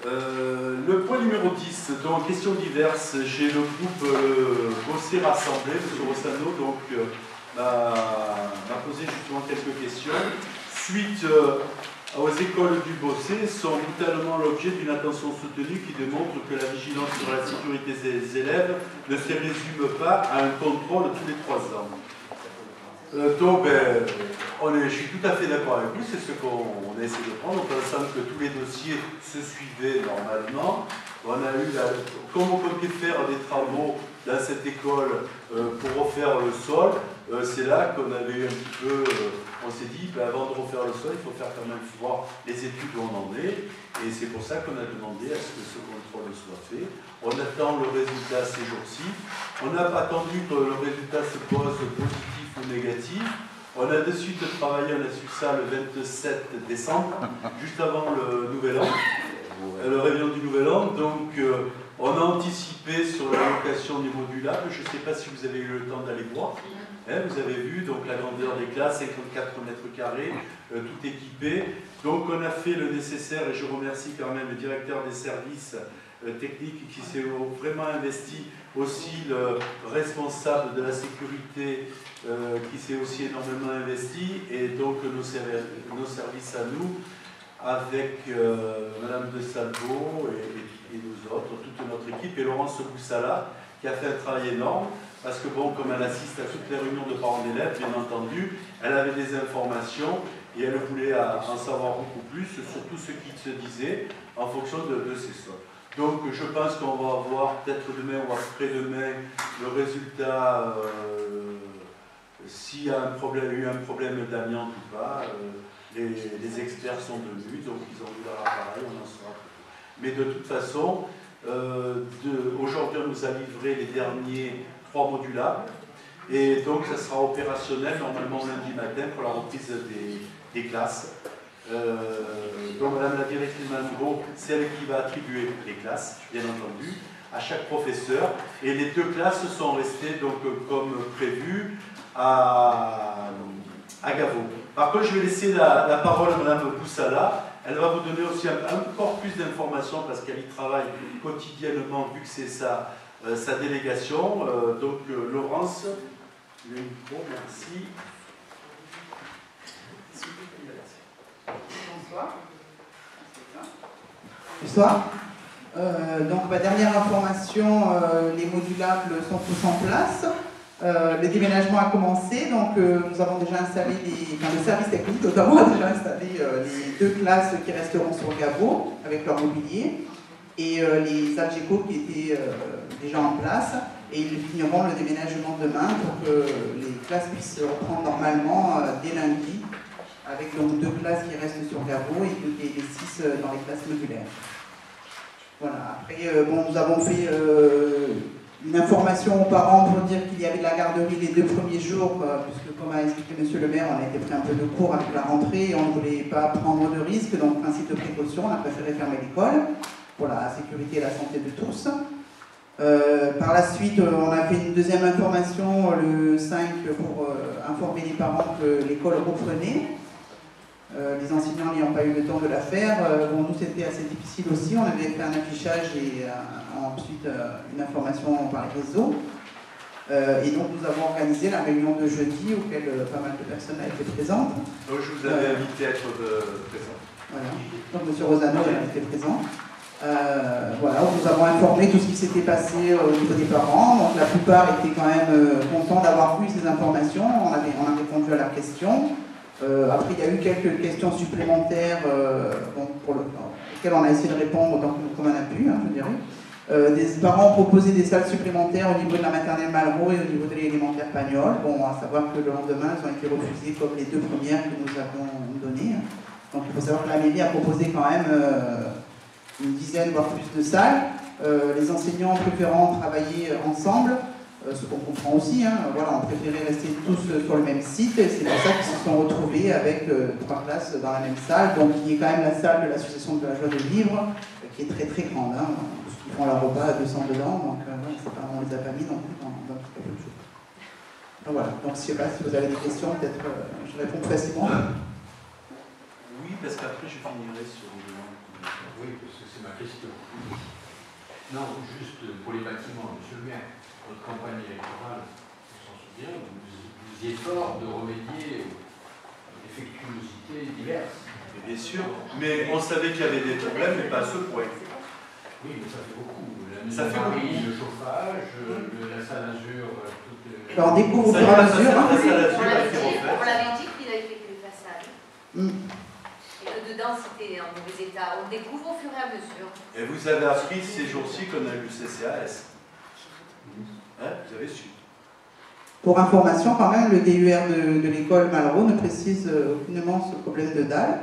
Le point numéro 10, donc questions diverses. J'ai le groupe Bossé rassemblé, M. Rossano, donc m'a posé justement quelques questions. Suite aux écoles du Bossé sont brutalement l'objet d'une attention soutenue qui démontre que la vigilance sur la sécurité des élèves ne se résume pas à un contrôle tous les 3 ans. Donc, je suis tout à fait d'accord avec vous, c'est ce qu'on a essayé de prendre, en pensant que tous les dossiers se suivaient normalement. On a eu, comme on comptait faire des travaux dans cette école pour refaire le sol, c'est là qu'on avait eu un petit peu, on s'est dit, avant de refaire le sol, il faut faire quand même voir les études où on en est, et c'est pour ça qu'on a demandé à ce que ce contrôle soit fait. On attend le résultat ces jours-ci. On n'a pas attendu que le résultat se pose positif ou négatif. On a de suite travaillé, on a su ça le 27 décembre, juste avant le Nouvel An, le réveillon du Nouvel An. Donc, on a anticipé sur l'allocation des modulables. Je ne sais pas si vous avez eu le temps d'aller voir. Vous avez vu donc la grandeur des classes, 54 mètres carrés, tout équipé. Donc, on a fait le nécessaire et je remercie quand même le directeur des services techniques qui s'est vraiment investi, aussi le responsable de la sécurité qui s'est aussi énormément investi, et donc nos services à nous, avec Madame de Salvo et nous autres, toute notre équipe, et Laurence Boussala, qui a fait un travail énorme, parce que bon, comme elle assiste à toutes les réunions de parents d'élèves, bien entendu, elle avait des informations, et elle voulait en savoir beaucoup plus sur tout ce qui se disait en fonction de ces sols. Donc je pense qu'on va avoir peut-être demain ou après-demain le résultat, s'il y a eu un problème d'amiante ou pas. Les experts sont venus, donc ils ont vu leur appareil, on en saura plus. Mais de toute façon, aujourd'hui on nous a livré les derniers 3 modulables, et donc ça sera opérationnel normalement lundi matin pour la reprise des classes. Donc Madame la directrice Mango, c'est elle qui va attribuer les classes, bien entendu, à chaque professeur. Et les 2 classes sont restées donc comme prévu à Gavot. Par contre, je vais laisser la parole à Madame Boussala. Elle va vous donner aussi encore plus d'informations parce qu'elle y travaille quotidiennement vu que c'est sa délégation. Donc Laurence, le micro, merci. Bonsoir. Donc, ma dernière information, les modulables sont tous en place. Le déménagement a commencé, donc nous avons déjà installé le service technique notamment a déjà installé les 2 classes qui resteront sur Gavot avec leur mobilier, et les Algeco qui étaient déjà en place, et ils finiront le déménagement demain pour que les classes puissent reprendre normalement dès lundi, avec donc 2 classes qui restent sur Gavot et les 6 dans les classes modulaires. Voilà. Après, nous avons fait une information aux parents pour dire qu'il y avait de la garderie les 2 premiers jours, puisque comme a expliqué Monsieur le maire, on a été pris un peu de court avec la rentrée et on ne voulait pas prendre de risques, donc principe de précaution, on a préféré fermer l'école pour la sécurité et la santé de tous. Par la suite, on a fait une deuxième information le 5 pour informer les parents que l'école reprenait. Les enseignants n'ayant pas eu le temps de la faire, nous c'était assez difficile aussi, on avait fait un affichage et ensuite une information par les réseaux. Et donc nous avons organisé la réunion de jeudi auquel pas mal de personnes ont été présentes. Donc je vous avais invité à être présent. Voilà. Donc M. Rossano a été présent. Voilà, nous avons informé tout ce qui s'était passé au niveau des parents. Donc la plupart étaient quand même contents d'avoir eu ces informations. On a répondu à leurs questions. Après, il y a eu quelques questions supplémentaires pour lesquelles on a essayé de répondre comme on a pu, je dirais. Des parents ont proposé des salles supplémentaires au niveau de la maternelle Malraux et au niveau de l'élémentaire Pagnol. Bon, à savoir que le lendemain, elles ont été refusées comme les 2 premières que nous avons données. Donc, il faut savoir que la mairie a proposé quand même une dizaine, voire plus de salles. Les enseignants préférant travailler ensemble, ce qu'on comprend aussi, voilà, on préférait rester tous sur le même site, et c'est pour ça qu'ils se sont retrouvés avec 3 classes dans la même salle, donc qui est quand même la salle de l'association de la joie de vivre, qui est très très grande, ils font leur repas à 200 dedans, donc on ne les a pas mis non plus dans quelque chose. Donc voilà, donc je ne sais pas si vous avez des questions, peut-être je réponds facilement. Oui, parce qu'après je finirai sur les demandes. Oui, parce que c'est ma question. Non, juste pour les bâtiments, monsieur le maire, votre campagne électorale, on s'en souvient, vous faisiez fort de remédier aux défectuosités diverses. Et bien sûr, mais on savait qu'il y avait des problèmes, mais pas à ce point. Oui, mais ça fait beaucoup. Ça fait beaucoup. Le chauffage, la salle Azur, Alors, on découvre au fur et à mesure. On l'avait dit qu'il avait fait les façades. Et que dedans, c'était en mauvais état. On découvre au fur et à mesure. Et vous avez appris ces jours-ci qu'on a eu le CCAS. Hein, vous avez su. Pour information, quand même, le DUR de l'école Malraux ne précise aucunement ce problème de dalle.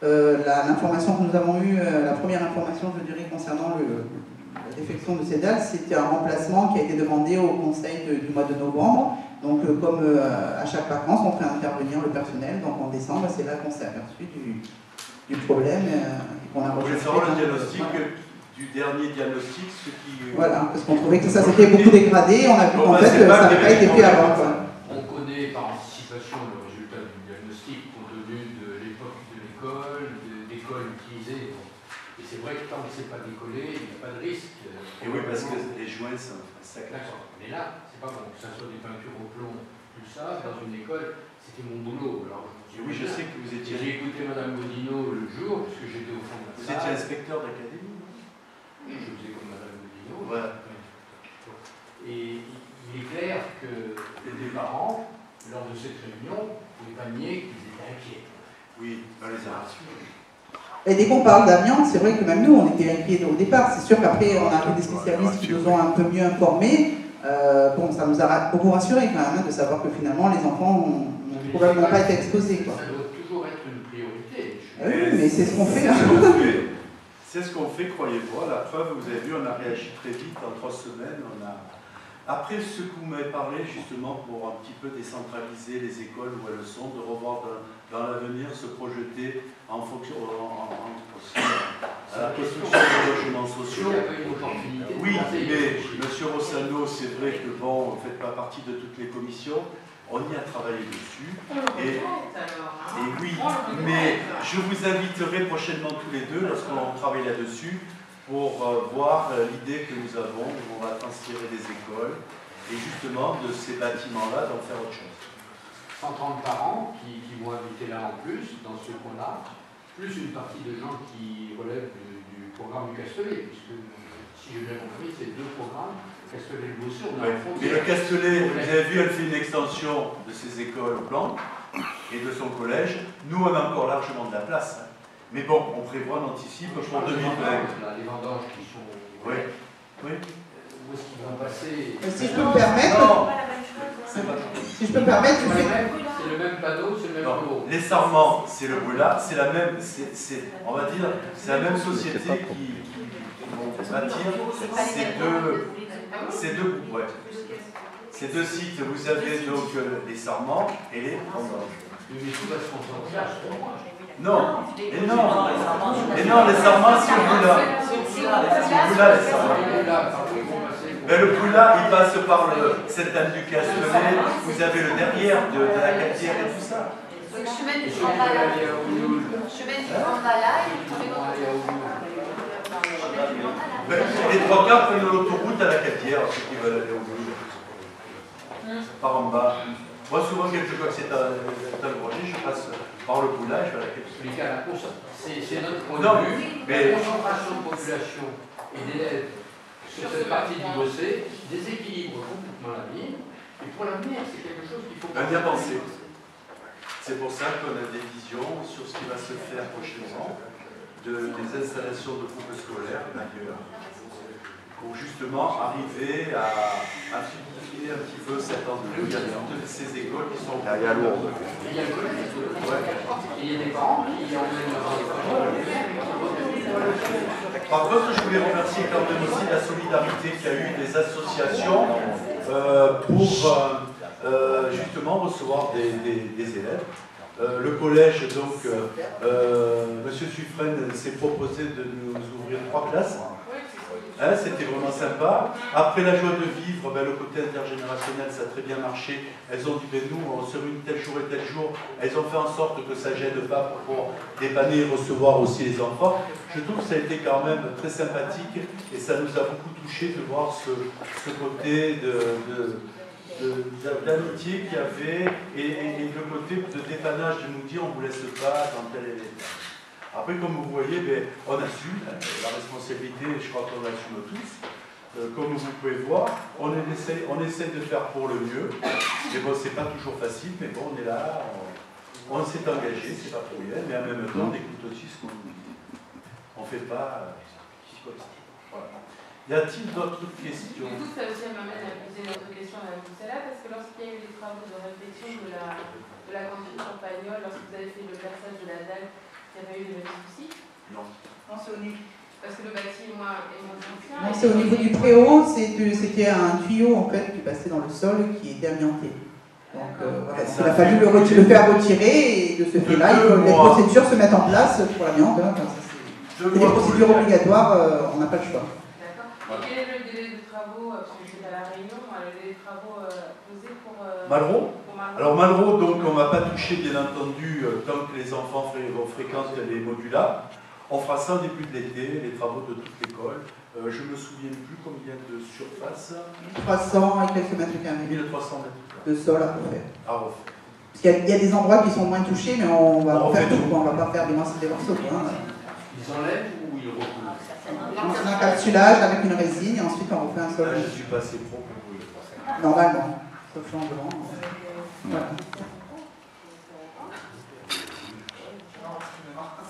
L'information que nous avons eue, la première information, je dirais, concernant la défection de ces dalles, c'était un remplacement qui a été demandé au conseil du mois de novembre. Donc, comme à chaque vacances, on fait intervenir le personnel. Donc, en décembre, c'est là qu'on s'est aperçu du problème et qu'on a Vous voulez recherché. savoir le diagnostic du dernier diagnostic, ce qui... Voilà, parce qu'on trouvait que ça s'était beaucoup dégradé. On a vu qu'en fait, ça n'avait pas été fait avant. On connaît par anticipation le résultat du diagnostic compte tenu de l'époque de l'école, d'écoles utilisées. Et c'est vrai que tant que ce n'est pas décollé, il n'y a pas de risque. Et oui, parce que les joints sont sacrés. D'accord. Mais là, c'est pas bon. Que ça soit des peintures au plomb, tout ça, dans une école, c'était mon boulot. Alors, Oui, je sais que vous étiez... J'ai écouté Mme Godino le jour, parce que j'étais au fond de la Vous salle. étiez inspecteur d'académie. Je faisais comme Mme Godino. Voilà. Et il est clair que les parents, lors de cette réunion, ne pouvaient pas nier qu'ils étaient inquiets. Oui, on les a rassurés. Et dès qu'on parle d'amiante, c'est vrai que même nous, on était inquiets au départ. C'est sûr qu'après, on a pris des spécialistes qui nous ont un peu mieux informés. Bon, ça nous a beaucoup rassurés quand même, de savoir que finalement, les enfants n'ont probablement pas été exposés. Ça doit toujours être une priorité. Oui, mais c'est ce qu'on fait. C'est ce qu'on fait, croyez-moi. La preuve, vous avez vu, on a réagi très vite, en 3 semaines. Après ce que vous m'avez parlé, justement, pour un petit peu décentraliser les écoles où elles sont, de revoir dans l'avenir se projeter en fonction à la construction de logements sociaux. Oui, mais M. Rossano, c'est vrai que bon, vous ne faites pas partie de toutes les commissions. On y a travaillé dessus. Et oui, mais je vous inviterai prochainement tous les deux, lorsqu'on travaille là-dessus, pour voir l'idée que nous avons, où on va transférer des écoles, et justement de ces bâtiments-là, d'en faire autre chose. 130 parents qui vont habiter là en plus, dans ce coin-là, plus une partie de gens qui relèvent du programme du Castellet, puisque, si j'ai bien compris, c'est 2 programmes, Castellet et le Bossé, on a un fond. Mais le Castellet, vous avez vu, elle fait une extension de ses écoles blanches et de son collège. Nous, on a encore largement de la place. Hein. Mais bon, on prévoit, on anticipe pour 2020. Les vendanges qui sont... Oui. Oui. Où est-ce qu'ils vont passer? Si je peux me permettre... Si je peux me permettre... C'est le même panneau, c'est le même lot. Les Sarments, c'est le Brûlat, c'est la même, on va dire, c'est la même société qui vont bâtir ces deux groupes. Ouais. Ces 2 sites, vous avez donc les Sarments et les vendanges. Mais tout va se concentrer à ce moment. Non, et non, les Sarments, c'est le Brûlat. C'est le Brûlat, les Sarments. Mais le Brûlat, il passe par cette dame du Castellet, vous avez le derrière de la Catière et tout ça. Le chemin du Vandala. Les 3 quarts prennent l'autoroute à la Catière, ceux qui veulent aller au bout. Par en bas. Moi, souvent, quelquefois que c'est à Groger, je passe par le Brûlat, je vais à la Catière. C'est notre point de vue. Mais la concentration de population et d'élèves sur cette partie du Bossé déséquilibre complètement la ville. Et pour l'avenir, c'est quelque chose qu'il faut bien penser. C'est pour ça qu'on a des visions sur ce qui va se faire prochainement, des installations de groupes scolaires d'ailleurs, pour justement arriver à fluidifier un petit peu cette organisation de ces écoles qui sont derrière lourdes. Il y a le collège, il y a des parents qui emmènent leurs enfants. Par contre, je voulais remercier quand même aussi la solidarité qu'il y a eu des associations pour justement recevoir des élèves. Le collège, donc, M. Suffren s'est proposé de nous ouvrir 3 classes. Hein, c'était vraiment sympa. Après la joie de vivre, ben, le côté intergénérationnel, ça a très bien marché. Elles ont dit, ben, nous, on se réunit tel jour et tel jour. Elles ont fait en sorte que ça ne gêne pas pour dépanner et recevoir aussi les enfants. Je trouve que ça a été quand même très sympathique et ça nous a beaucoup touché de voir ce côté d'amitié qu'il y avait et le côté de dépannage de nous dire on ne vous laisse pas dans tel événement. Après, comme vous voyez, ben, on assume la responsabilité, je crois qu'on l'assume tous. Comme vous pouvez voir, on essaie de faire pour le mieux. Mais bon, c'est pas toujours facile, mais bon, on est là, on s'est engagé, c'est pas pour rien, mais en même temps, on écoute aussi ce qu'on nous dit. On ne fait pas. Voilà. Y a-t-il d'autres questions? Du coup, ça aussi m'amène à poser notre question à la Bruxelles, parce que lorsqu'il y a eu les travaux de réflexion de la cantine Champagnole, lorsque vous avez fait le passage de la dalle, il y avait eu des petits soucis? Non. Non, c'est au niveau. Parce que le bâtiment est moins ancien. Non, c'est au niveau du préau, c'était un tuyau en fait qui passait dans le sol qui était amianté. Donc voilà, il a fallu le faire retirer et de ce fait-là, les procédures se mettent en place pour l'amiante. Hein, c'est des procédures obligatoires, on n'a pas le choix. D'accord. Et quel est le délai de travaux, parce que c'est à la Réunion, le délai de travaux posés pour Malraux? Alors Malraux, donc on ne va pas toucher bien entendu tant que les enfants fréquentent les modulables. On fera ça au début de l'été, les travaux de toute l'école. Je ne me souviens plus combien de surface. 1300 et quelques mètres carrés. 1300 mètres carrés. De sol à refaire. À refaire. Parce qu'il y a des endroits qui sont moins touchés, mais on va refaire tout. On ne va pas faire des morceaux. Hein. Ils enlèvent ou ils recouvrent? On fait un capsulage avec une résine et ensuite on refait un sol. Là, je suis pas assez pro pour vous le faire. Normalement, sauf changement. Voilà.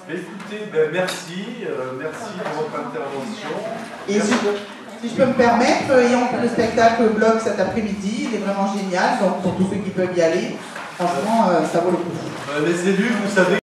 Écoutez, ben merci pour votre intervention. Et si je peux me permettre, ayant le spectacle Bloc cet après-midi, il est vraiment génial, donc pour tous ceux qui peuvent y aller, franchement, ça vaut le coup. Les élus, vous savez